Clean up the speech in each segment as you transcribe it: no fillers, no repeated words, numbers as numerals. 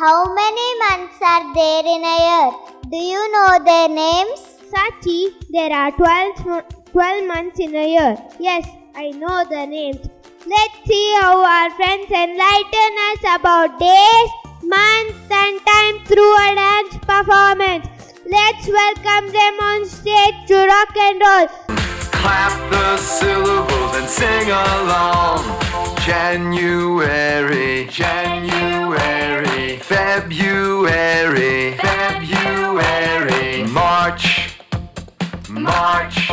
How many months are there in a year? Do you know their names? Sachi, there are 12 months in a year. Yes, I know the names. Let's see how our friends enlighten us about days, months and time through a dance performance. Let's welcome them on stage to rock and roll. Clap the syllables and sing along. January, January, February, February, March, March,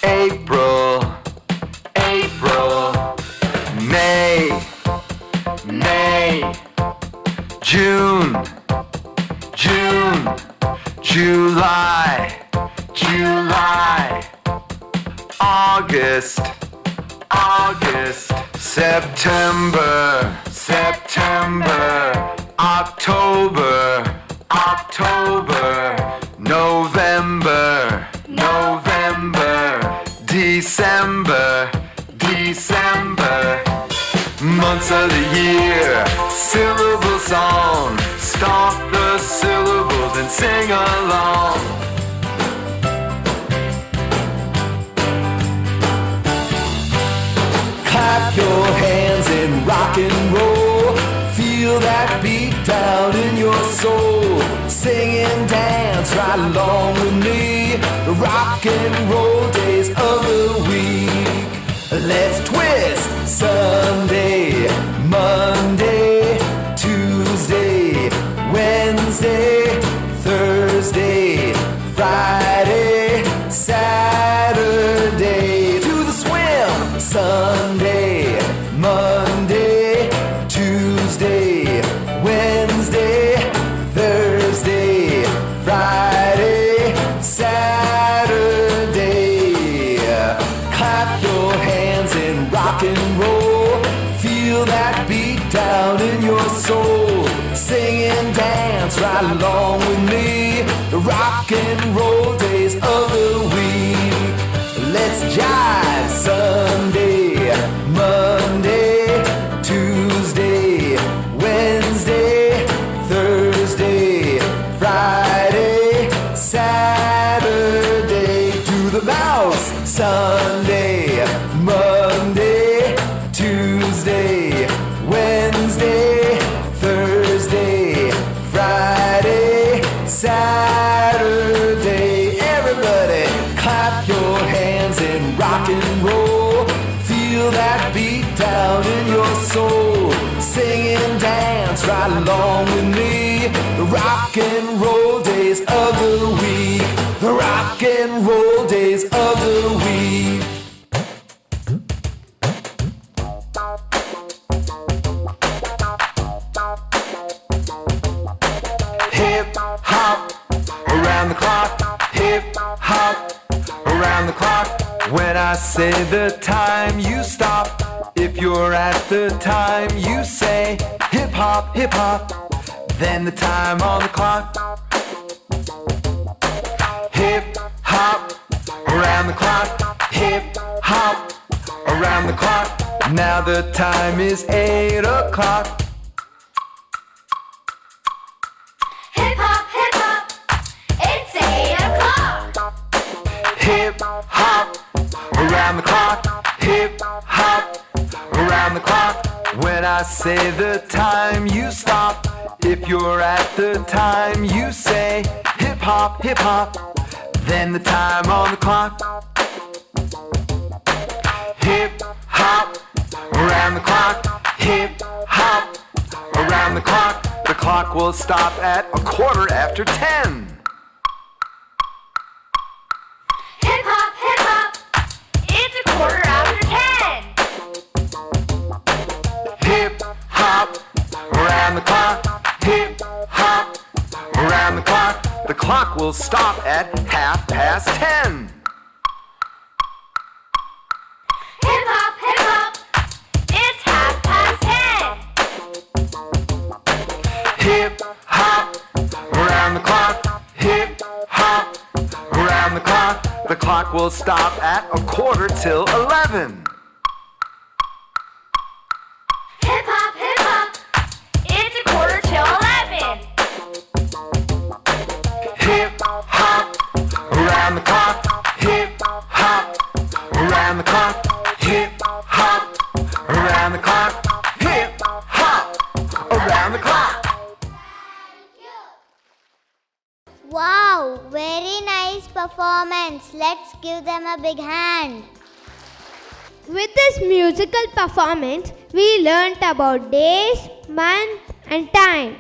April, April, May, May, June, June, July, July, August, August, September, September, October, October, November, November, December, December. Months of the year, syllable song. Stomp the syllables and sing along. Clap your hands and rock and roll. Feel that beat down in your soul. Sing and dance right along with me. The rock and roll days of the week. Let's twist. Sunday, Monday, Tuesday, Wednesday, Thursday, Friday, Saturday. To the swim. Sunday, Monday, Tuesday, Wednesday, Thursday, Friday, Saturday. Clap your hands and rock and roll. Feel that beat down in your soul. Sing and dance right along with me. The rock and roll days of the week. Let's jive. Sunday, Monday, Tuesday, Wednesday, Thursday, Friday, Saturday. Do the mouse. Sunday, Monday, Tuesday, Wednesday, Thursday, Friday, Saturday. Everybody clap your hands and rock and roll. Feel that beat down in your soul. Sing and dance right along with me. The rock and roll days of the week. The rock and roll days of the week. Hip hop around the clock. Hip hop around the clock. When I say the time, you stop. If you're at the time, you say hip hop, then the time on the clock. Hip hop around the clock. Hip hop around the clock. Now the time is 8 o'clock. Hip hop, it's 8 o'clock. Hip hop around the clock. Hip hop around the clock. When I say the time, you stop. If you're at the time, you say hip hop, then the time on the clock. Hip hop around the clock. Hip hop around the clock. The clock will stop at 10:15. Hip hop, it's 10:15. Hip hop around the clock. Hip hop around the clock. The clock will stop at 10:30. Hip hop, it's 10:30. Hip hop around the clock. Hip hop around the clock. The clock will stop at 11:15. Hip hop, it's 10:15. Wow, very nice performance. Let's give them a big hand. With this musical performance, we learnt about days, month, and time.